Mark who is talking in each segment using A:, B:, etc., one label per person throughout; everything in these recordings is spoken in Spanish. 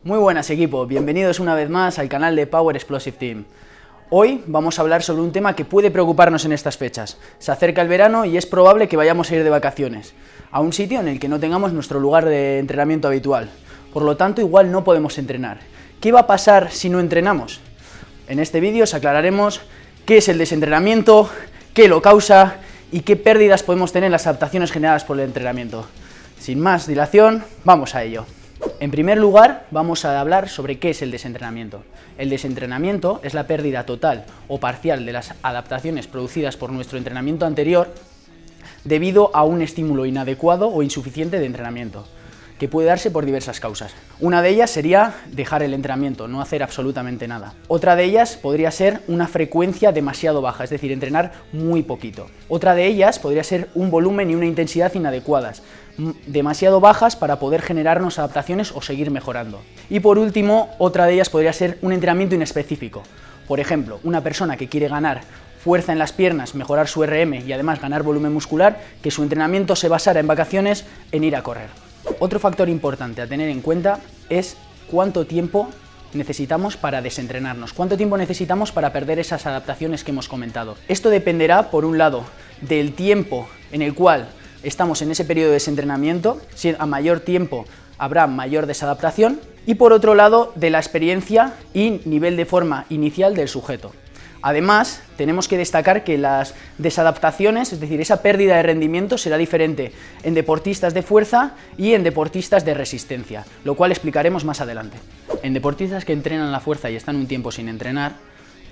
A: Muy buenas equipo, bienvenidos una vez más al canal de Power Explosive Team. Hoy vamos a hablar sobre un tema que puede preocuparnos en estas fechas. Se acerca el verano y es probable que vayamos a ir de vacaciones, a un sitio en el que no tengamos nuestro lugar de entrenamiento habitual. Por lo tanto, igual no podemos entrenar. ¿Qué va a pasar si no entrenamos? En este vídeo os aclararemos qué es el desentrenamiento, qué lo causa y qué pérdidas podemos tener en las adaptaciones generadas por el entrenamiento. Sin más dilación, vamos a ello. En primer lugar, vamos a hablar sobre qué es el desentrenamiento. El desentrenamiento es la pérdida total o parcial de las adaptaciones producidas por nuestro entrenamiento anterior debido a un estímulo inadecuado o insuficiente de entrenamiento, que puede darse por diversas causas. Una de ellas sería dejar el entrenamiento, no hacer absolutamente nada. Otra de ellas podría ser una frecuencia demasiado baja, es decir, entrenar muy poquito. Otra de ellas podría ser un volumen y una intensidad inadecuadas, demasiado bajas para poder generarnos adaptaciones o seguir mejorando. Y por último, otra de ellas podría ser un entrenamiento inespecífico. Por ejemplo, una persona que quiere ganar fuerza en las piernas, mejorar su RM y además ganar volumen muscular, que su entrenamiento se basara en vacaciones en ir a correr. Otro factor importante a tener en cuenta es cuánto tiempo necesitamos para desentrenarnos, cuánto tiempo necesitamos para perder esas adaptaciones que hemos comentado. Esto dependerá, por un lado, del tiempo en el cual estamos en ese periodo de desentrenamiento. Si a mayor tiempo habrá mayor desadaptación, y por otro lado, de la experiencia y nivel de forma inicial del sujeto. Además, tenemos que destacar que las desadaptaciones, es decir, esa pérdida de rendimiento será diferente en deportistas de fuerza y en deportistas de resistencia, lo cual explicaremos más adelante. En deportistas que entrenan la fuerza y están un tiempo sin entrenar,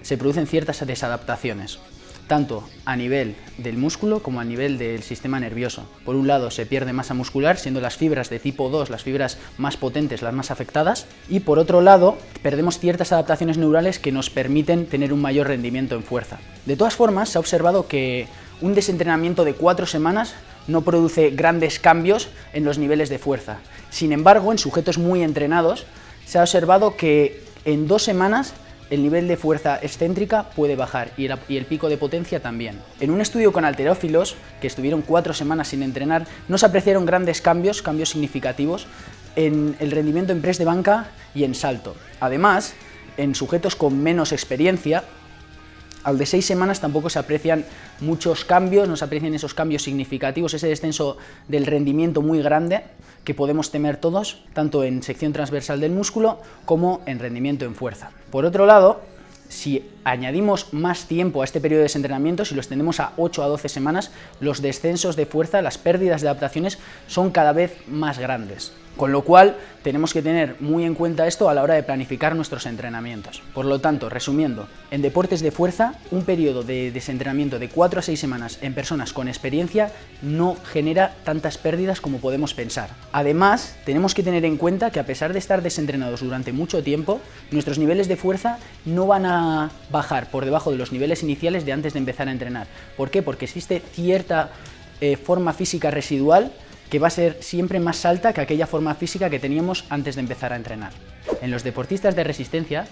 A: se producen ciertas desadaptaciones, tanto a nivel del músculo como a nivel del sistema nervioso. Por un lado, se pierde masa muscular, siendo las fibras de tipo 2 las fibras más potentes, las más afectadas, y por otro lado, perdemos ciertas adaptaciones neurales que nos permiten tener un mayor rendimiento en fuerza. De todas formas, se ha observado que un desentrenamiento de 4 semanas no produce grandes cambios en los niveles de fuerza. Sin embargo, en sujetos muy entrenados, se ha observado que en 2 semanas el nivel de fuerza excéntrica puede bajar y el pico de potencia también. En un estudio con halterófilos, que estuvieron 4 semanas sin entrenar, no se apreciaron grandes cambios significativos en el rendimiento en press de banca y en salto. Además, en sujetos con menos experiencia, al de 6 semanas tampoco se aprecian muchos cambios, no se aprecian esos cambios significativos, ese descenso del rendimiento muy grande que podemos temer todos, tanto en sección transversal del músculo como en rendimiento en fuerza. Por otro lado, si añadimos más tiempo a este periodo de desentrenamiento, si lo extendemos a 8 a 12 semanas, los descensos de fuerza, las pérdidas de adaptaciones son cada vez más grandes. Con lo cual, tenemos que tener muy en cuenta esto a la hora de planificar nuestros entrenamientos. Por lo tanto, resumiendo, en deportes de fuerza, un periodo de desentrenamiento de 4 a 6 semanas en personas con experiencia no genera tantas pérdidas como podemos pensar. Además, tenemos que tener en cuenta que a pesar de estar desentrenados durante mucho tiempo, nuestros niveles de fuerza no van a bajar por debajo de los niveles iniciales de antes de empezar a entrenar. ¿Por qué? Porque existe cierta forma física residual que va a ser siempre más alta que aquella forma física que teníamos antes de empezar a entrenar. En los deportistas de resistencia,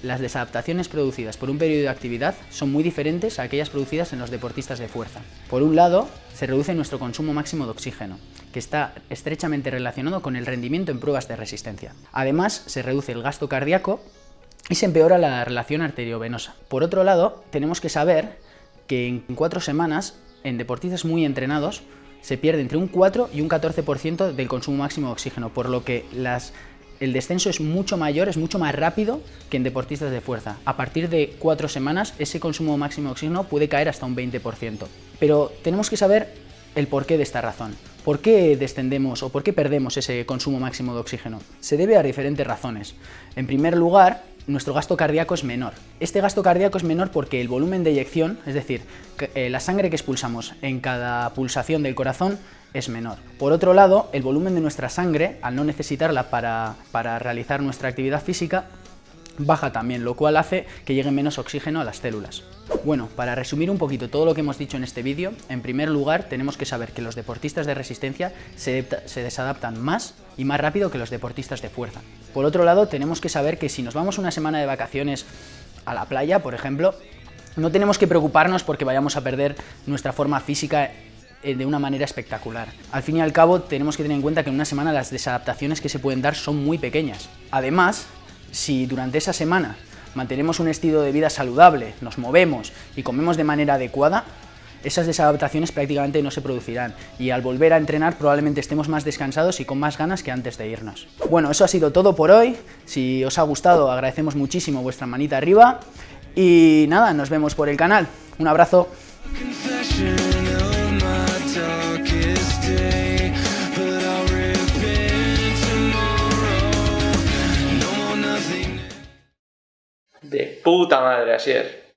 A: las desadaptaciones producidas por un periodo de actividad son muy diferentes a aquellas producidas en los deportistas de fuerza. Por un lado, se reduce nuestro consumo máximo de oxígeno, que está estrechamente relacionado con el rendimiento en pruebas de resistencia. Además, se reduce el gasto cardíaco y se empeora la relación arteriovenosa. Por otro lado, tenemos que saber que en 4 semanas, en deportistas muy entrenados, se pierde entre un 4 y un 14% del consumo máximo de oxígeno, por lo que el descenso es mucho mayor, es mucho más rápido que en deportistas de fuerza. A partir de 4 semanas, ese consumo máximo de oxígeno puede caer hasta un 20%. Pero tenemos que saber el porqué de esta razón. ¿Por qué descendemos o por qué perdemos ese consumo máximo de oxígeno? Se debe a diferentes razones. En primer lugar, nuestro gasto cardíaco es menor. Este gasto cardíaco es menor porque el volumen de eyección, es decir, la sangre que expulsamos en cada pulsación del corazón, es menor. Por otro lado, el volumen de nuestra sangre, al no necesitarla para realizar nuestra actividad física, baja también, lo cual hace que llegue menos oxígeno a las células. Bueno, para resumir un poquito todo lo que hemos dicho en este vídeo, en primer lugar tenemos que saber que los deportistas de resistencia se desadaptan más y más rápido que los deportistas de fuerza. Por otro lado, tenemos que saber que si nos vamos una semana de vacaciones a la playa, por ejemplo, no tenemos que preocuparnos porque vayamos a perder nuestra forma física de una manera espectacular. Al fin y al cabo tenemos que tener en cuenta que en una semana las desadaptaciones que se pueden dar son muy pequeñas. Además, si durante esa semana mantenemos un estilo de vida saludable, nos movemos y comemos de manera adecuada, esas desadaptaciones prácticamente no se producirán y al volver a entrenar probablemente estemos más descansados y con más ganas que antes de irnos. Bueno, eso ha sido todo por hoy. Si os ha gustado, agradecemos muchísimo vuestra manita arriba y nada, nos vemos por el canal. Un abrazo.
B: De puta madre, Asier.